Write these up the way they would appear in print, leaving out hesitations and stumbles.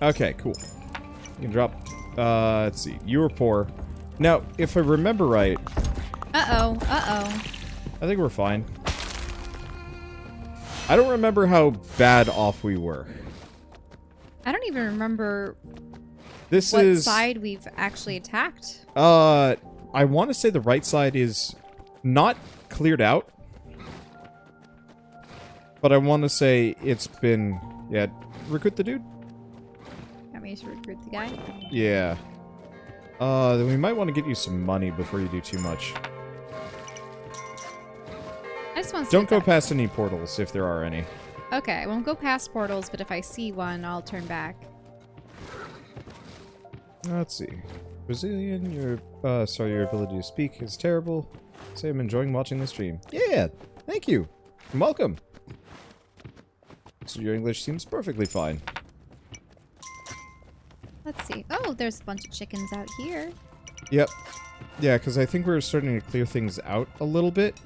Okay, cool. You can drop... let's see. You were poor. Now, if I remember right... Uh-oh. Uh-oh. I think we're fine. I don't remember how bad off we were. I don't even remember what side we've actually attacked. I want to say the right side is not cleared out. But I want to say it's been... Yeah, recruit the dude? Want me to recruit the guy? Yeah. Then we might want to get you some money before you do too much. I just want to Don't go past any portals, if there are any. Okay, I won't go past portals, but if I see one, I'll turn back. Let's see. Brazilian, your ability to speak is terrible. Say I'm enjoying watching the stream. Yeah, thank you. And welcome. So your English seems perfectly fine. Let's see. Oh, there's a bunch of chickens out here. Yep. Yeah, because I think we're starting to clear things out a little bit.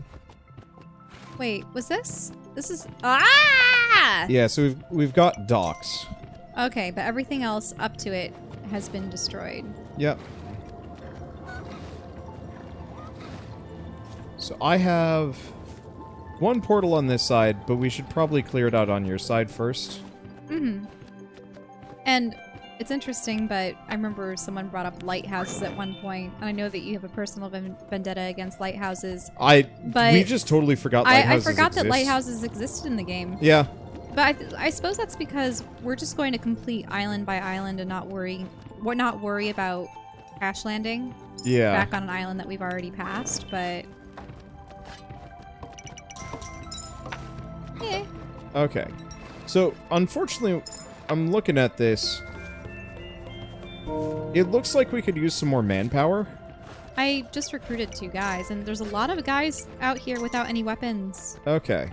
Wait, was this? This is... Ah! Yeah, so we've got docks. Okay, but everything else up to it has been destroyed. Yep. So I have one portal on this side, but we should probably clear it out on your side first. Mm-hmm. And it's interesting, but I remember someone brought up lighthouses at one point, and I know that you have a personal vendetta against lighthouses. We just totally forgot lighthouses I forgot exist. that lighthouses existed in the game. Yeah. But I suppose that's because we're just going to complete island by island and not worry about crash landing. Yeah. Back on an island that we've already passed, but... Yeah. Okay. So, unfortunately, I'm looking at this. It looks like we could use some more manpower. I just recruited 2 guys, and there's a lot of guys out here without any weapons. Okay.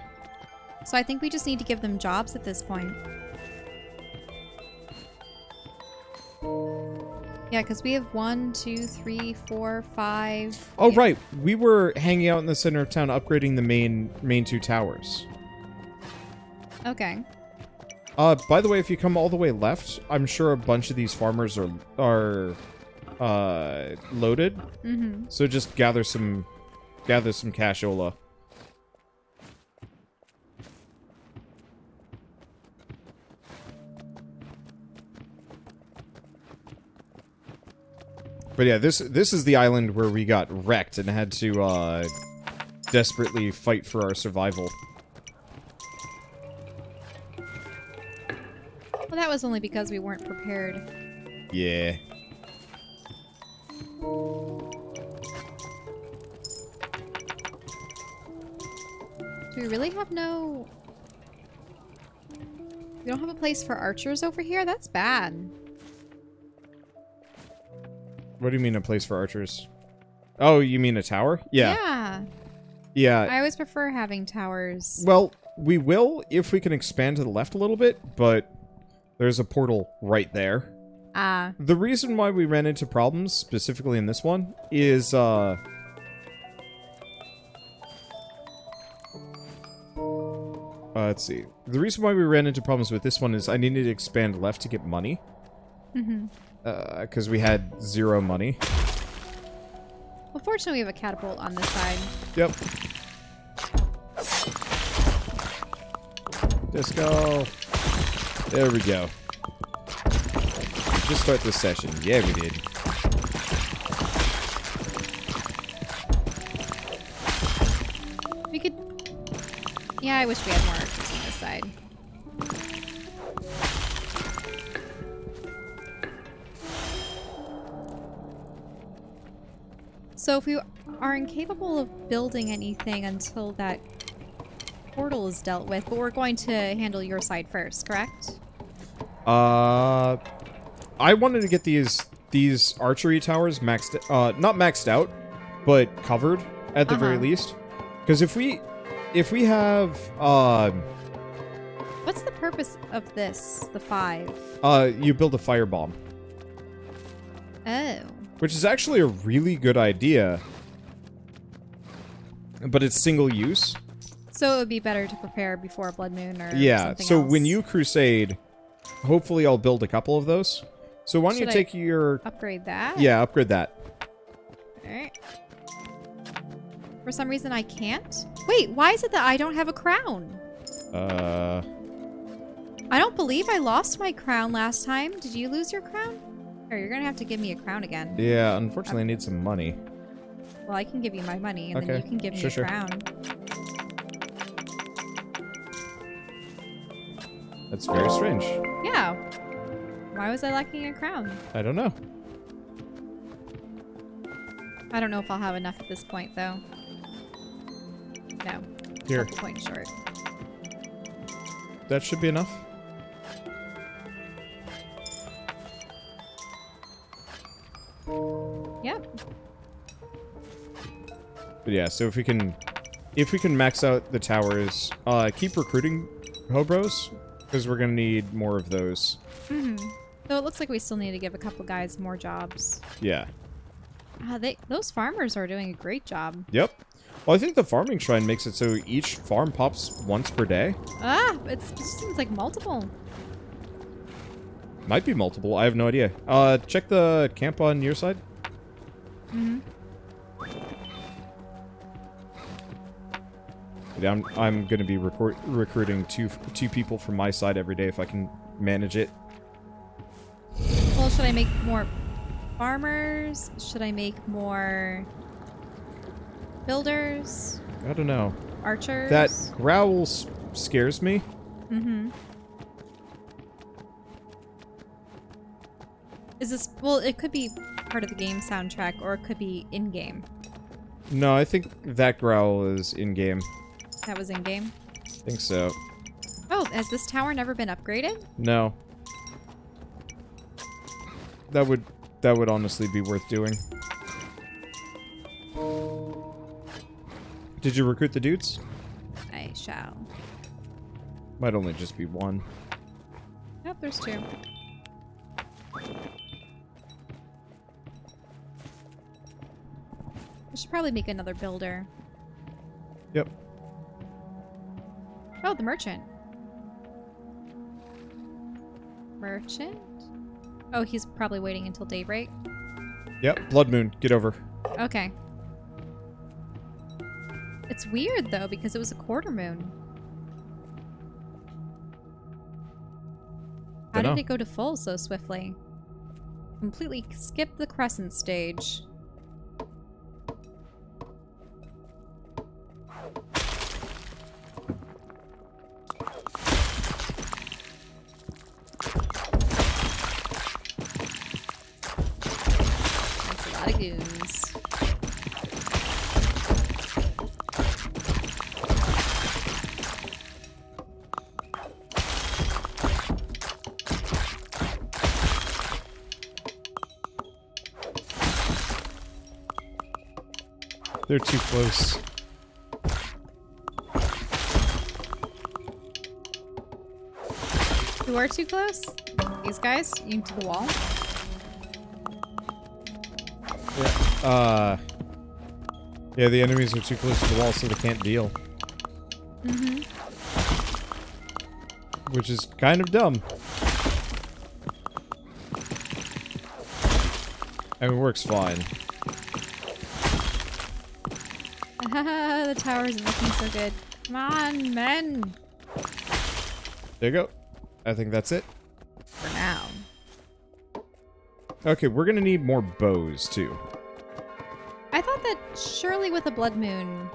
So I think we just need to give them jobs at this point. Yeah, because we have 1, 2, 3, 4, 5... Oh, yeah. Right. We were hanging out in the center of town upgrading the main 2 towers. Okay. By the way, if you come all the way left, I'm sure a bunch of these farmers are loaded. Mm-hmm. So just gather some cashola. But yeah, this is the island where we got wrecked and had to desperately fight for our survival. Well, that was only because we weren't prepared. Yeah. Do we really have no... We don't have a place for archers over here? That's bad. What do you mean a place for archers? Oh, you mean a tower? Yeah. Yeah. Yeah. I always prefer having towers. Well, we will if we can expand to the left a little bit, but there's a portal right there. Ah. The reason why we ran into problems, specifically in this one, is, let's see. The reason why we ran into problems with this one is I needed to expand left to get money. Mm-hmm. Because we had 0 money. Well, fortunately, we have a catapult on this side. Yep. Disco. There we go. Just start this session. Yeah, we did. We could... Yeah, I wish we had more archers on this side. So if we are incapable of building anything until that portal is dealt with, but we're going to handle your side first, correct? I wanted to get these archery towers maxed, not maxed out, but covered at the very least. Because if we have, what's the purpose of this, the 5? You build a firebomb. Oh. Which is actually a really good idea. But it's single use. So it would be better to prepare before Blood Moon or yeah, something so else. when you crusade, hopefully I'll build a couple of those. So why don't you take your... Upgrade that? Yeah, upgrade that. Alright. For some reason I can't? Wait, why is it that I don't have a crown? I don't believe I lost my crown last time. Did you lose your crown? Here, you're gonna have to give me a crown again. Yeah, unfortunately I need some money. Well, I can give you my money, and then you can give me a crown. That's very strange. Yeah. Why was I lacking a crown? I don't know. I don't know if I'll have enough at this point, though. No. Here. That's point short. That should be enough. Yep. But yeah, so if we can max out the towers, keep recruiting hobros, because we're gonna need more of those. Mm-hmm. So it looks like we still need to give a couple guys more jobs. Yeah. Those farmers are doing a great job. Yep. Well, I think the farming shrine makes it so each farm pops once per day. Ah, it seems like multiple. Might be multiple. I have no idea. Check the camp on your side. Mm-hmm. Yeah, I'm gonna be recruiting two people from my side every day if I can manage it. Well, should I make more farmers? Should I make more builders? I don't know. Archers? That growl scares me. Mm-hmm. Is this... Well, it could be part of the game soundtrack, or it could be in-game. No, I think that growl is in-game. That was in-game? I think so. Oh, has this tower never been upgraded? No. That would honestly be worth doing. Did you recruit the dudes? I shall. Might only just be one. Nope, there's two. I should probably make another builder. Yep. Oh, the merchant. Merchant? Oh, he's probably waiting until daybreak. Yep, Blood Moon. Get over. Okay. It's weird, though, because it was a quarter moon. How did it go to full so swiftly? Completely skipped the crescent stage. That's a lot of goons. They're too close. Who are too close? These guys? You to the wall? Yeah. Yeah, the enemies are too close to the wall, so they can't deal. Mm-hmm. Which is kind of dumb. I mean, it works fine. The tower isn't looking so good. Come on, men! There you go. I think that's it. For now. Okay, we're gonna need more bows, too. I thought that surely with a blood moon,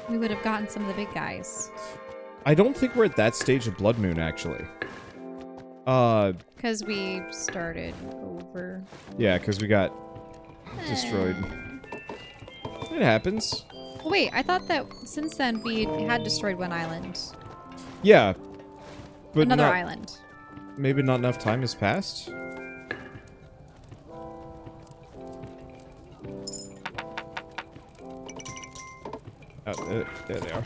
we would have gotten some of the big guys. I don't think we're at that stage of Blood Moon, actually. Because we started over. Yeah, because we got destroyed. It happens. Oh, wait, I thought that since then we had destroyed one island. Yeah. But Another not, island. Maybe not enough time has passed? Oh, there they are.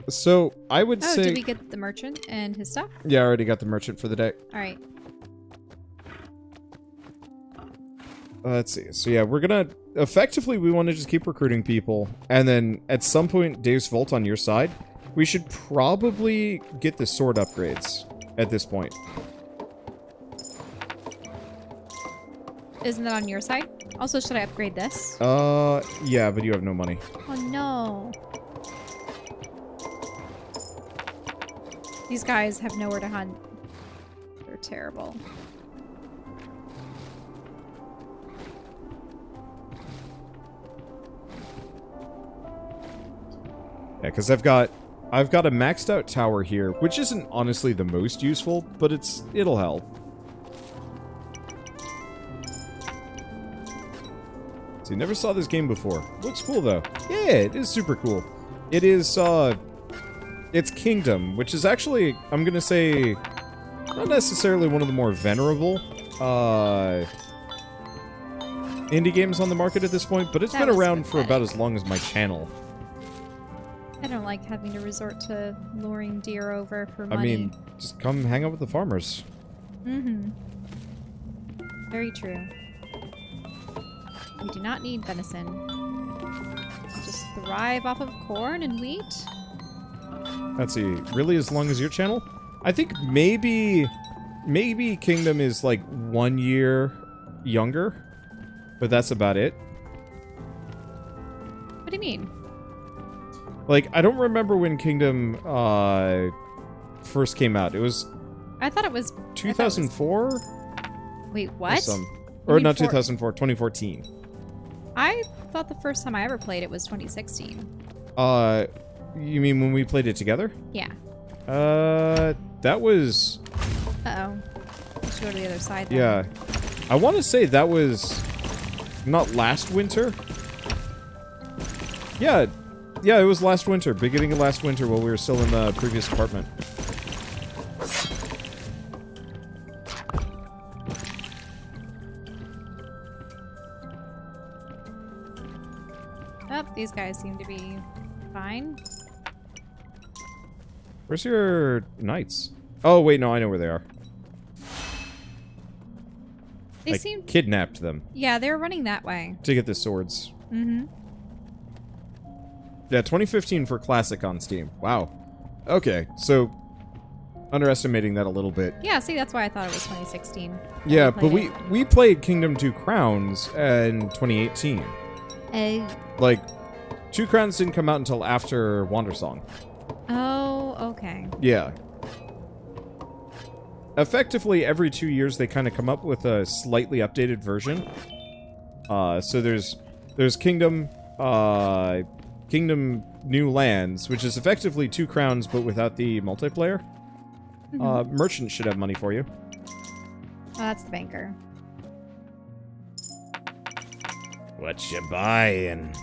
So, I would say... Oh, did we get the merchant and his stuff? Yeah, I already got the merchant for the day. Alright. Let's see. So yeah, we're gonna effectively, we want to just keep recruiting people. And then, at some point, Dave's Vault on your side, we should probably get the sword upgrades at this point. Isn't that on your side? Also, should I upgrade this? Yeah, but you have no money. Oh, no. These guys have nowhere to hunt. They're terrible. Yeah, because I've got a maxed out tower here, which isn't honestly the most useful, but it'll help. See, never saw this game before. Looks cool though. Yeah, it is super cool. It is it's Kingdom, which is actually, I'm gonna say, not necessarily one of the more venerable indie games on the market at this point, but it's been around for about as long as my channel. I don't like having to resort to luring deer over for money. I mean, just come hang out with the farmers. Mm-hmm. Very true. We do not need venison. We just thrive off of corn and wheat. Let's see. Really, as long as your channel? I think maybe Kingdom is like 1 year younger, but that's about it. What do you mean? Like, I don't remember when Kingdom first came out. It was... I thought it was... 2004? Wait, what? Or not 2004, 2014. I thought the first time I ever played it was 2016. You mean when we played it together? Yeah. That was... Uh-oh. I should go to the other side then. Yeah. I want to say that was not last winter. Yeah, it was last winter. Beginning of last winter while we were still in the previous apartment. Oh, these guys seem to be fine. Where's your knights? Oh, wait, no, I know where they are. They I seem... kidnapped them. Yeah, they were running that way. To get the swords. Mm-hmm. Yeah, 2015 for Classic on Steam. Wow. Okay, so underestimating that a little bit. Yeah, see, that's why I thought it was 2016. Yeah, but we played Kingdom 2 Crowns in 2018. Like, 2 Crowns didn't come out until after Wandersong. Oh, okay. Yeah. Effectively, every 2 years they kind of come up with a slightly updated version. So there's Kingdom New Lands, which is effectively 2 Crowns but without the multiplayer. Mm-hmm. Merchant should have money for you. Oh, that's the banker. What you buying?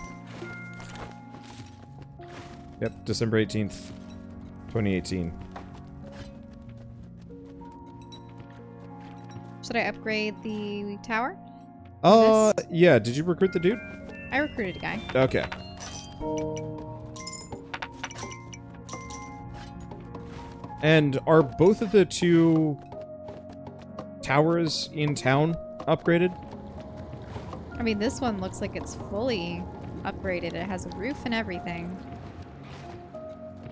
Yep, December 18th, 2018. Should I upgrade the tower? Yeah, did you recruit the dude? I recruited a guy. Okay. And are both of the 2 towers in town upgraded? I mean, this one looks like it's fully upgraded. It has a roof and everything.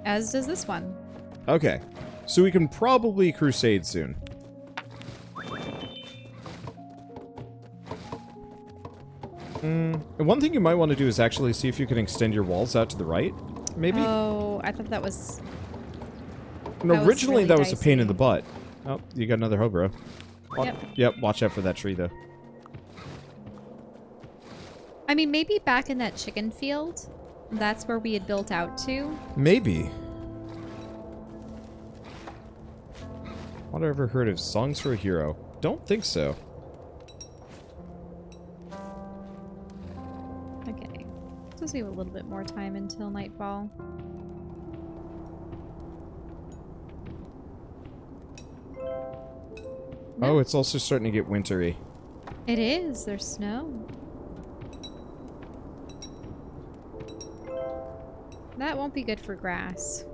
As does this one. Okay. So we can probably crusade soon. One thing you might want to do is actually see if you can extend your walls out to the right, maybe? Oh, I thought that was... No, originally really that was a pain dicey. in the butt. Oh, you got another hobo. Yep, watch out for that tree, though. I mean, maybe back in that chicken field, that's where we had built out to. Maybe. Have I ever heard of Songs for a Hero? Don't think so. Okay. Let's we have a little bit more time until nightfall. No. Oh, it's also starting to get wintry. It is. There's snow. That won't be good for grass.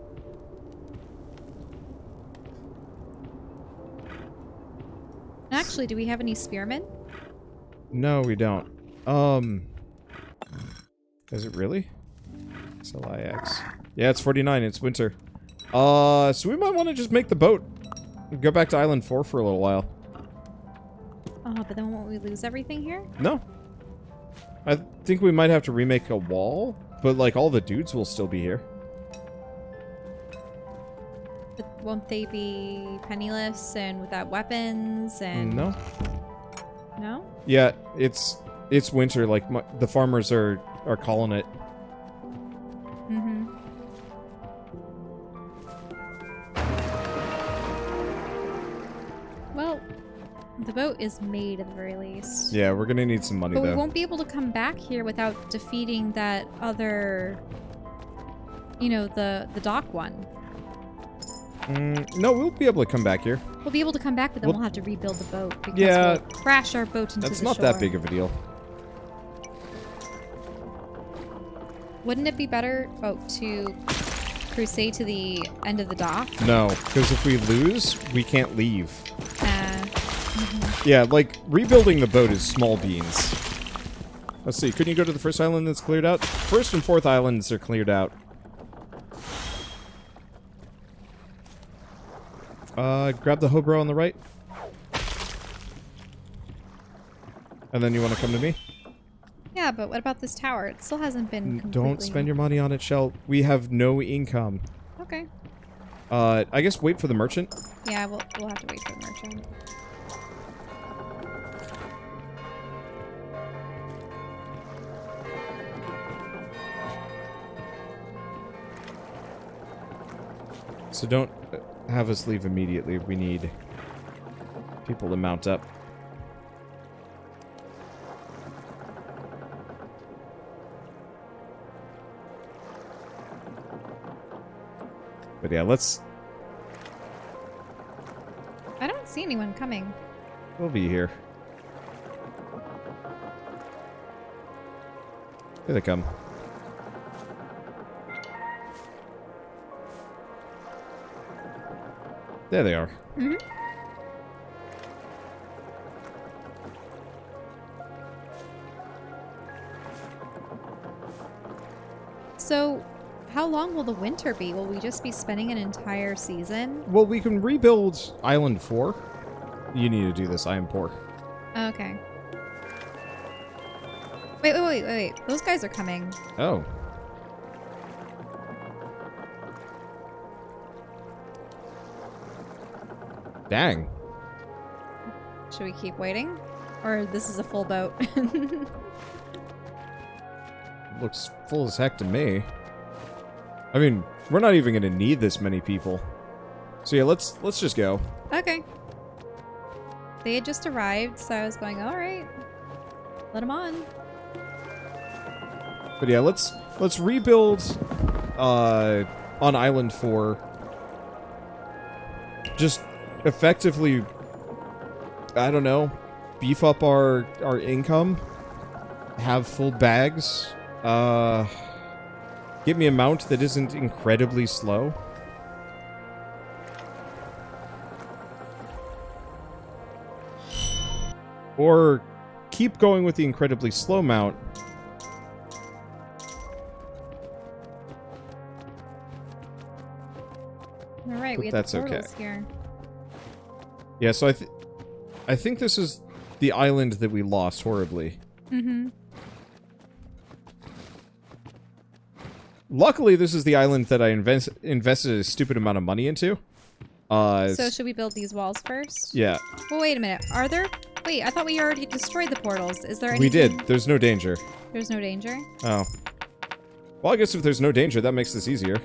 Actually, do we have any spearmen? No, we don't. Is it really? SLIX. Yeah, it's 49. It's winter. So we might want to just make the boat. Go back to Island 4 for a little while. Oh, but then won't we lose everything here? No. I think we might have to remake a wall, but like all the dudes will still be here. But won't they be penniless and without weapons and... No. No? Yeah, it's winter. Like the farmers are calling it. Mm-hmm. Well, the boat is made at the very least. Yeah, we're gonna need some money But though. we won't be able to come back here without defeating that other, you know, the dock one. No, we'll be able to come back here. We'll be able to come back, but then we'll have to rebuild the boat because Yeah, we'll crash our boat into the shore. That's not that big of a deal. Wouldn't it be better to crusade to the end of the dock? No, because if we lose, we can't leave. Yeah, like, rebuilding the boat is small beans. Let's see, couldn't you go to the first island that's cleared out? First and fourth islands are cleared out. Grab the hobro on the right. And then you want to come to me? Yeah, but what about this tower? It still hasn't been completely... Don't spend your money on it, Shell. We have no income. Okay. I guess wait for the merchant. Yeah, we'll have to wait for the merchant. So don't have us leave immediately. We need people to mount up. But yeah, let's... I don't see anyone coming. We'll be here. Here they come. There they are. Mm-hmm. So, how long will the winter be? Will we just be spending an entire season? Well, we can rebuild Island 4. You need to do this. I am poor. Okay. Wait. Those guys are coming. Oh. Dang. Should we keep waiting? Or this is a full boat? Looks full as heck to me. I mean, we're not even gonna need this many people. So yeah, let's just go. Okay. They had just arrived, so I was going, alright. Let them on. But yeah, let's rebuild on Island 4. Just effectively, I don't know, beef up our income, have full bags, get me a mount that isn't incredibly slow. Or keep going with the incredibly slow mount. Alright, we have That's the portals okay. here. Yeah, so I think this is the island that we lost horribly. Mm-hmm. Luckily, this is the island that I invested a stupid amount of money into. So should we build these walls first? Yeah. Well, wait a minute. Are there... Wait, I thought we already destroyed the portals. Is there anything... We did. There's no danger. There's no danger? Oh. Well, I guess if there's no danger, that makes this easier.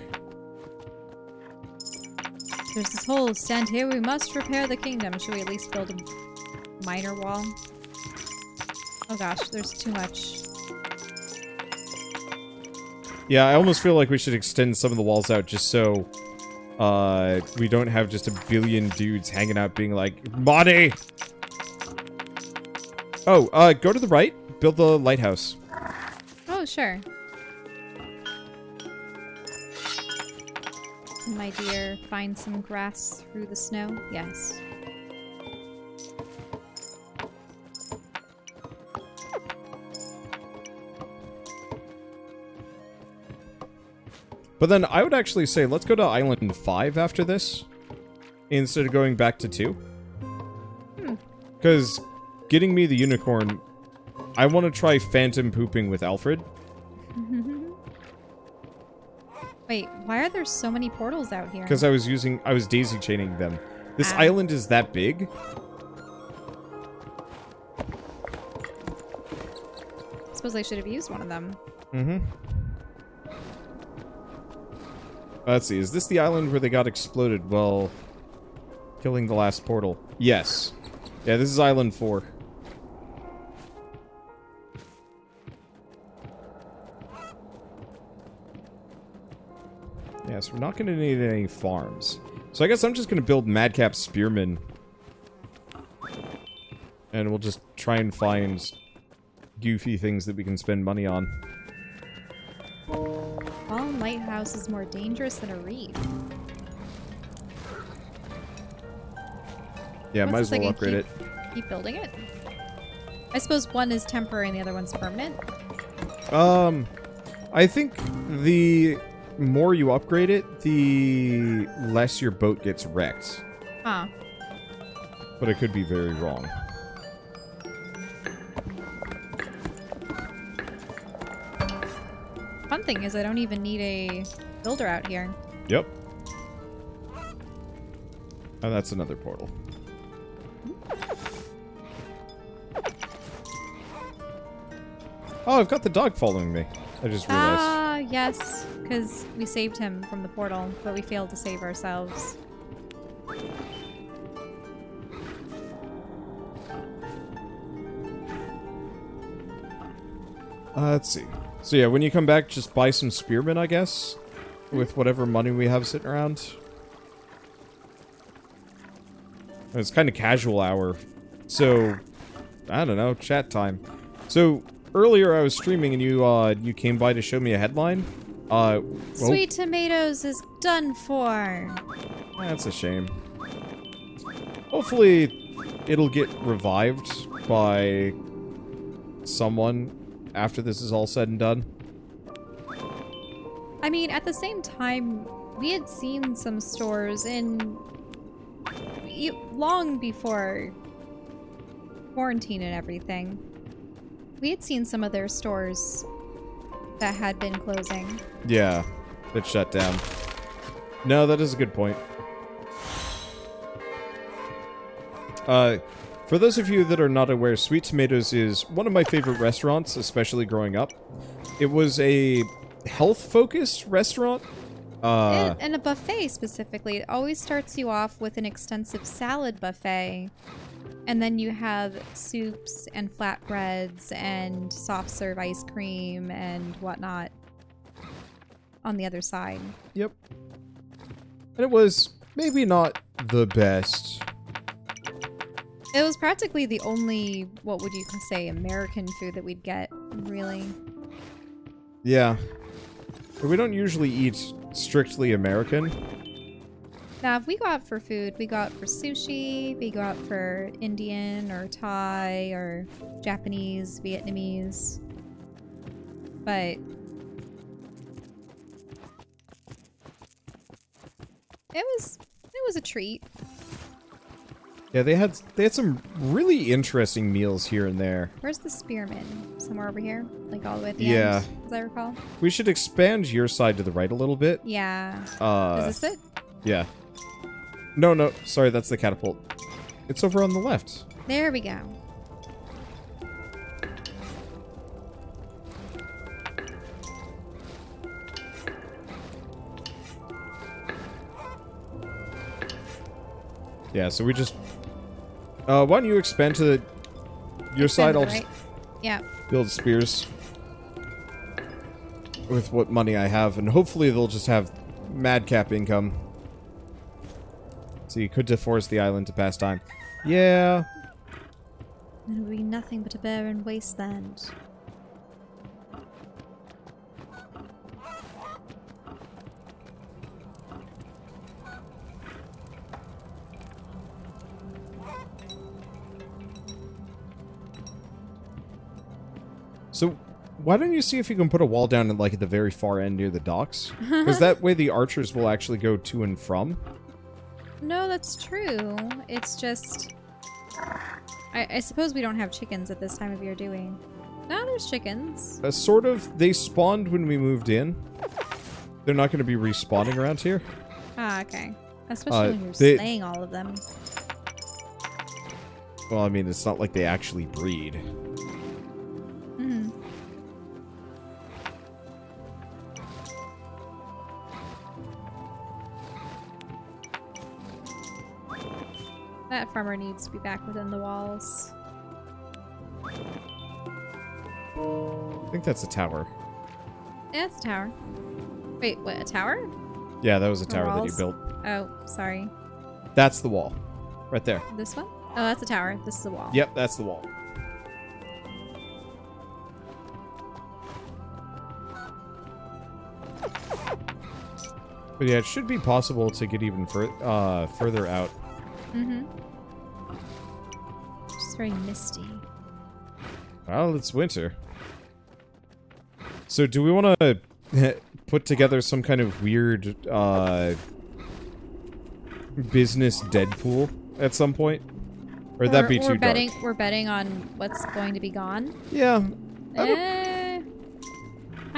There's this whole stand here. We must repair the kingdom. Should we at least build a minor wall? Oh gosh, there's too much. Yeah, I almost feel like we should extend some of the walls out just so we don't have just a billion dudes hanging out being like, money! Oh, go to the right. Build the lighthouse. Oh, sure. My dear, find some grass through the snow? Yes. But then I would actually say let's go to Island 5 after this, instead of going back to 2. Because getting me the unicorn, I want to try phantom pooping with Alfred. Wait, why are there so many portals out here? Because I was daisy chaining them. This island is that big. I suppose I should have used one of them. Mm-hmm. Let's see, is this the island where they got exploded while killing the last portal? Yes. Yeah, this is Island 4. Yeah, so we're not going to need any farms. So I guess I'm just going to build Madcap Spearmen. And we'll just try and find goofy things that we can spend money on. Fallen lighthouse is more dangerous than a reef. Yeah, might as well upgrade it. Keep building it? I suppose one is temporary and the other one's permanent. I think the more you upgrade it, the less your boat gets wrecked. Huh. But I could be very wrong. Fun thing is I don't even need a builder out here. Yep. And that's another portal. Oh, I've got the dog following me. I just realized. Ah, yes. Because we saved him from the portal, but we failed to save ourselves. Let's see. So yeah, when you come back, just buy some spearmen, I guess. With whatever money we have sitting around. It's kind of casual hour. So, I don't know, chat time. So, earlier I was streaming and you came by to show me a headline. Sweet Tomatoes is done for. That's a shame. Hopefully, it'll get revived by someone after this is all said and done. I mean, at the same time, we had seen some stores long before quarantine and everything. We had seen some of their stores that had been closing. Yeah, that shut down. No, that is a good point. For those of you that are not aware, Sweet Tomatoes is one of my favorite restaurants, especially growing up. It was a health-focused restaurant. And a buffet specifically. It always starts you off with an extensive salad buffet. And then you have soups and flatbreads and soft serve ice cream and whatnot on the other side. Yep. And it was maybe not the best. It was practically the only, what would you say, American food that we'd get, really. Yeah. But we don't usually eat strictly American. Now, if we go out for food, we go out for sushi, we go out for Indian or Thai or Japanese, Vietnamese. But it was a treat. Yeah, they had some really interesting meals here and there. Where's the spearman? Somewhere over here? Like all the way at the Yeah. end, as I recall? We should expand your side to the right a little bit. Yeah. Is this it? Yeah. No, sorry, that's the catapult. It's over on the left. There we go. Yeah, so we just... why don't you expand to your side? I'll just build spears with what money I have, and hopefully they'll just have madcap income. So you could deforest the island to pass time. Yeah. It would be nothing but a barren wasteland. So, Why don't you see if you can put a wall down at, like, at the very far end near the docks? Because that way the archers will actually go to and from. No, that's true. It's just... I suppose we don't have chickens at this time of year, do we? No, there's chickens. Sort of. They spawned when we moved in. They're not going to be respawning around here. Ah, okay. Especially when you're slaying all of them. Well, I mean, it's not like they actually breed. Mm-hmm. That farmer needs to be back within the walls. I think that's a tower. Yeah, it's a tower. Wait, what, a tower? Yeah, that was a tower that you built. Oh, sorry. That's the wall. Right there. This one? Oh, that's a tower. This is a wall. Yep, that's the wall. But yeah, it should be possible to get even further out. Mm-hmm. Just very misty. Well, it's winter. So do we want to put together some kind of weird business Deadpool at some point? Or would that be too dark? We're betting on what's going to be gone? Yeah. I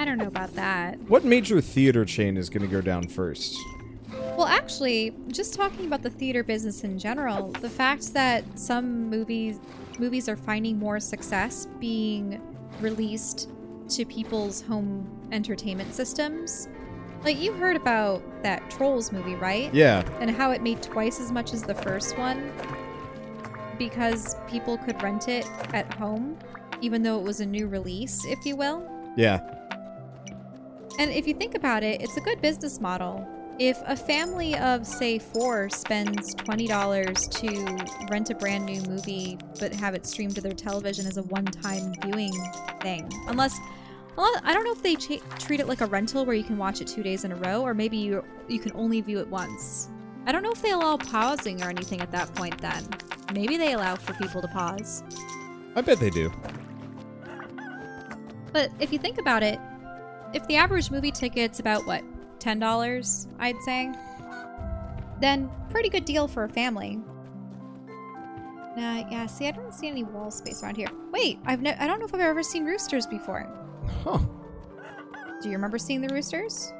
don't know about that. What major theater chain is going to go down first? Well, actually, just talking about the theater business in general, the fact that some movies are finding more success being released to people's home entertainment systems. Like, you heard about that Trolls movie, right? Yeah. And how it made twice as much as the first one because people could rent it at home, even though it was a new release, if you will. Yeah. And if you think about it, it's a good business model. If a family of, say, 4 spends $20 to rent a brand new movie, but have it streamed to their television as a one-time viewing thing, unless I don't know if they treat it like a rental where you can watch it 2 days in a row, or maybe you can only view it once. I don't know if they allow pausing or anything at that point then. Maybe they allow for people to pause. I bet they do. But if you think about it, if the average movie ticket's about, what, $10, I'd say, then pretty good deal for a family. Yeah, see, I don't see any wall space around here. Wait, I don't know if I've ever seen roosters before. Huh. Do you remember seeing the roosters?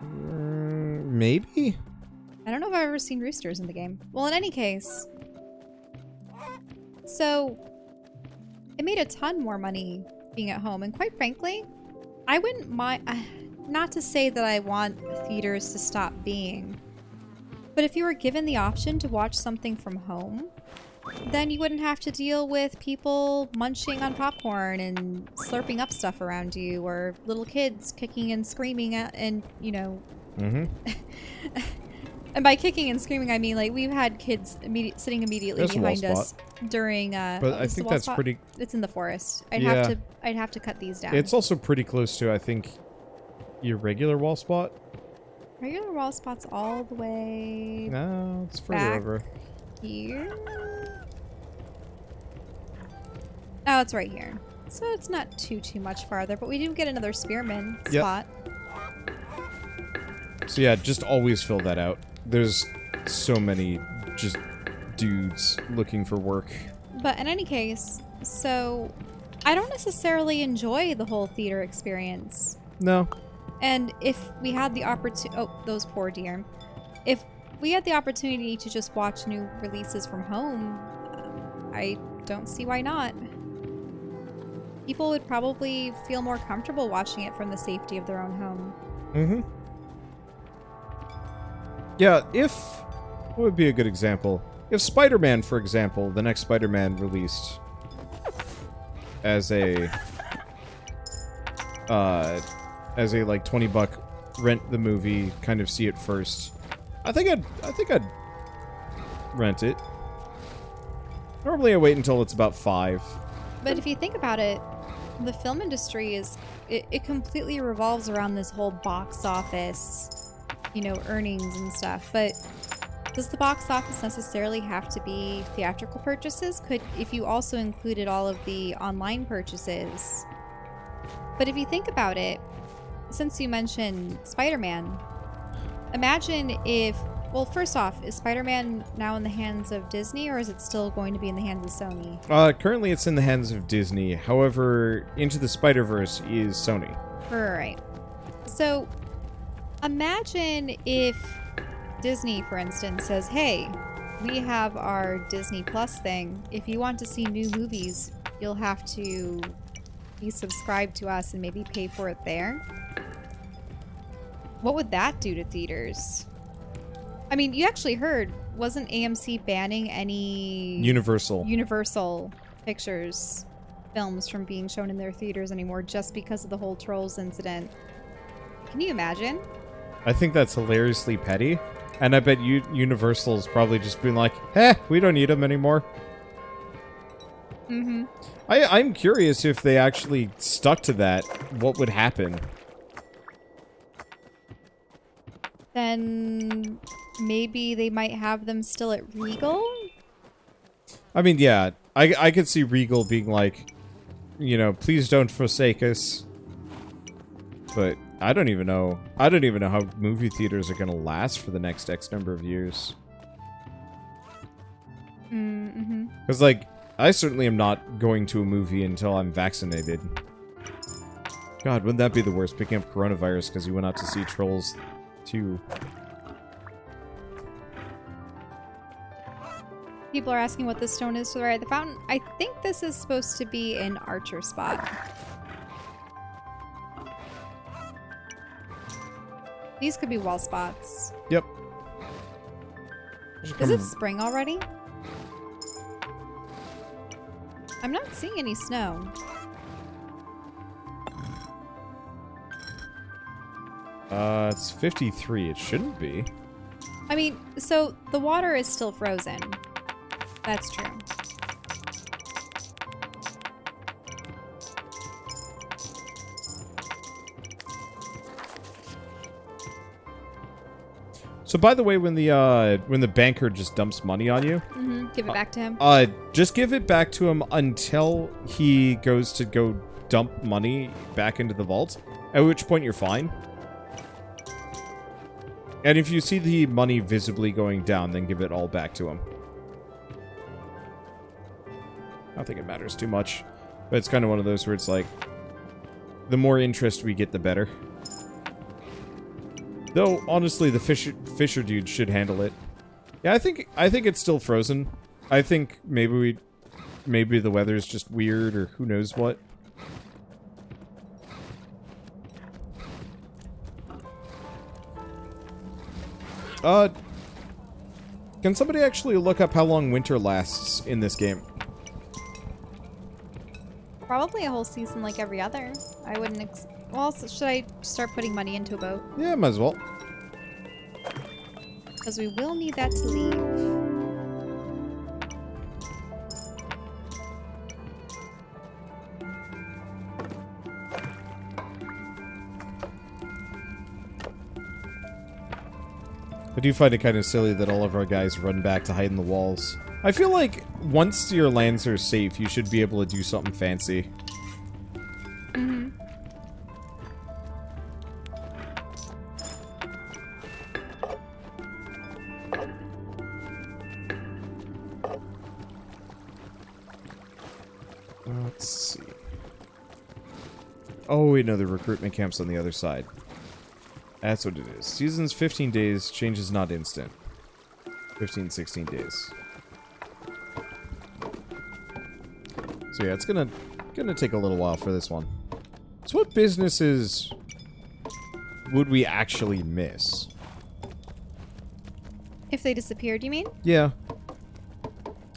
Maybe? I don't know if I've ever seen roosters in the game. Well, in any case, so it made a ton more money being at home, and quite frankly, I wouldn't mind, not to say that I want theaters to stop being, but if you were given the option to watch something from home, then you wouldn't have to deal with people munching on popcorn and slurping up stuff around you, or little kids kicking and screaming at, and, you know. Mm-hmm. And by kicking and screaming, I mean, like, we've had kids sitting immediately behind us during, but I think that's pretty... It's in the forest. I'd have to cut these down. It's also pretty close to, I think, your regular wall spot. Regular wall spot's all the way... No, it's further over. Here? Oh, it's right here. So it's not too much farther, but we do get another spearman spot. So yeah, just always fill that out. There's so many just dudes looking for work. But in any case, so I don't necessarily enjoy the whole theater experience. No. And if we had the opportunity... Oh, those poor deer. If we had the opportunity to just watch new releases from home, I don't see why not. People would probably feel more comfortable watching it from the safety of their own home. Mm-hmm. Yeah, what would be a good example? If Spider-Man, for example, the next Spider-Man released as a like $20 rent the movie, kind of see it first. I think I'd rent it. Normally I wait until it's about 5. But if you think about it, the film industry it completely revolves around this whole box office, you know, earnings and stuff. But Does the box office necessarily have to be theatrical purchases? Could, if you also included all of the online purchases. But if you think about it, since you mentioned Spider-Man, imagine if, well, first off, is Spider-Man now in the hands of Disney, or is it still going to be in the hands of Sony? Currently it's in the hands of Disney. However, Into the Spider-Verse is Sony. Right. So, imagine if Disney, for instance, says, hey, we have our Disney Plus thing. If you want to see new movies, you'll have to be subscribed to us and maybe pay for it there. What would that do to theaters? I mean, you actually heard, wasn't AMC banning any Universal Pictures films from being shown in their theaters anymore just because of the whole Trolls incident? Can you imagine? I think that's hilariously petty. And I bet Universal's probably just been like, we don't need them anymore. Mm-hmm. I'm curious if they actually stuck to that, what would happen? Then maybe they might have them still at Regal? I mean, yeah, I could see Regal being like, you know, please don't forsake us. But I don't even know. I don't even know how movie theaters are going to last for the next X number of years. Mm-hmm. Because, like, I certainly am not going to a movie until I'm vaccinated. God, wouldn't that be the worst, picking up coronavirus because you went out to see Trolls 2. People are asking what this stone is to the right of the fountain. I think this is supposed to be an archer spot. These could be wall spots. Yep. Is it spring already? I'm not seeing any snow. It's 53. It shouldn't be. I mean, so the water is still frozen. That's true. So, by the way, when the banker just dumps money on you, give it back to him. Just give it back to him until he goes to go dump money back into the vault. At which point you're fine. And if you see the money visibly going down, then give it all back to him. I don't think it matters too much, but it's kind of one of those where it's like, the more interest we get, the better. Though, honestly, the Fisher dude should handle it. Yeah, I think it's still frozen. I think maybe the weather's just weird, or who knows what. Can somebody actually look up how long winter lasts in this game? Probably a whole season like every other. I wouldn't well, so should I start putting money into a boat? Yeah, might as well. Because we will need that to leave. I do find it kind of silly that all of our guys run back to hide in the walls. I feel like once your lands are safe, you should be able to do something fancy. Mm-hmm. Let's see. Oh, wait, no, the recruitment camp's on the other side. That's what it is. Season's 15 days, change is not instant. 15, 16 days. So yeah, it's gonna take a little while for this one. So what businesses would we actually miss? If they disappeared, you mean? Yeah.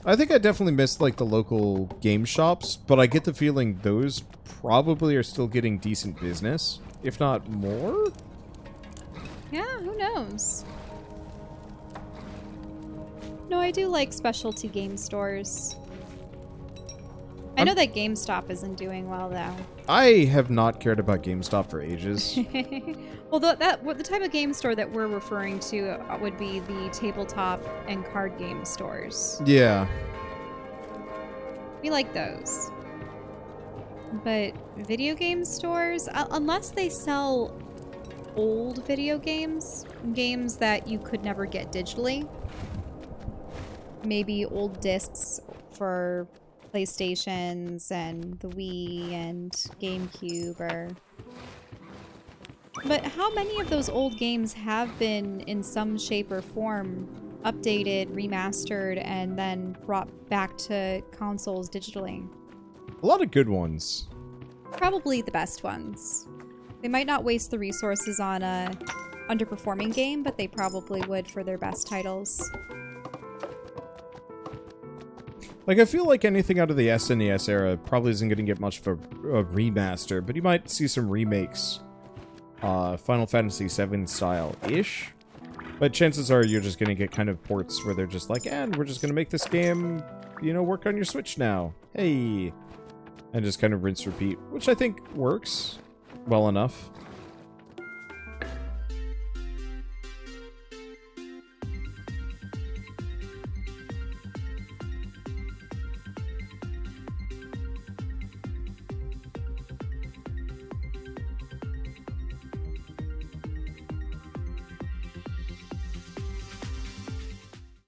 I think I definitely missed, like, the local game shops, but I get the feeling those probably are still getting decent business, if not more? Yeah, who knows? No, I do like specialty game stores. I know that GameStop isn't doing well, though. I have not cared about GameStop for ages. Well, the type of game store that we're referring to would be the tabletop and card game stores. Yeah. We like those. But video game stores, unless they sell old video games that you could never get digitally, maybe old discs for PlayStations and the Wii and GameCube But how many of those old games have been in some shape or form updated, remastered, and then brought back to consoles digitally? A lot of good ones. Probably the best ones. They might not waste the resources on a underperforming game, but they probably would for their best titles. Like, I feel like anything out of the SNES era probably isn't going to get much of a remaster, but you might see some remakes. Final Fantasy VII style-ish. But chances are you're just going to get kind of ports where they're just like, and we're just going to make this game, you know, work on your Switch now. Hey! And just kind of rinse repeat, which I think works well enough.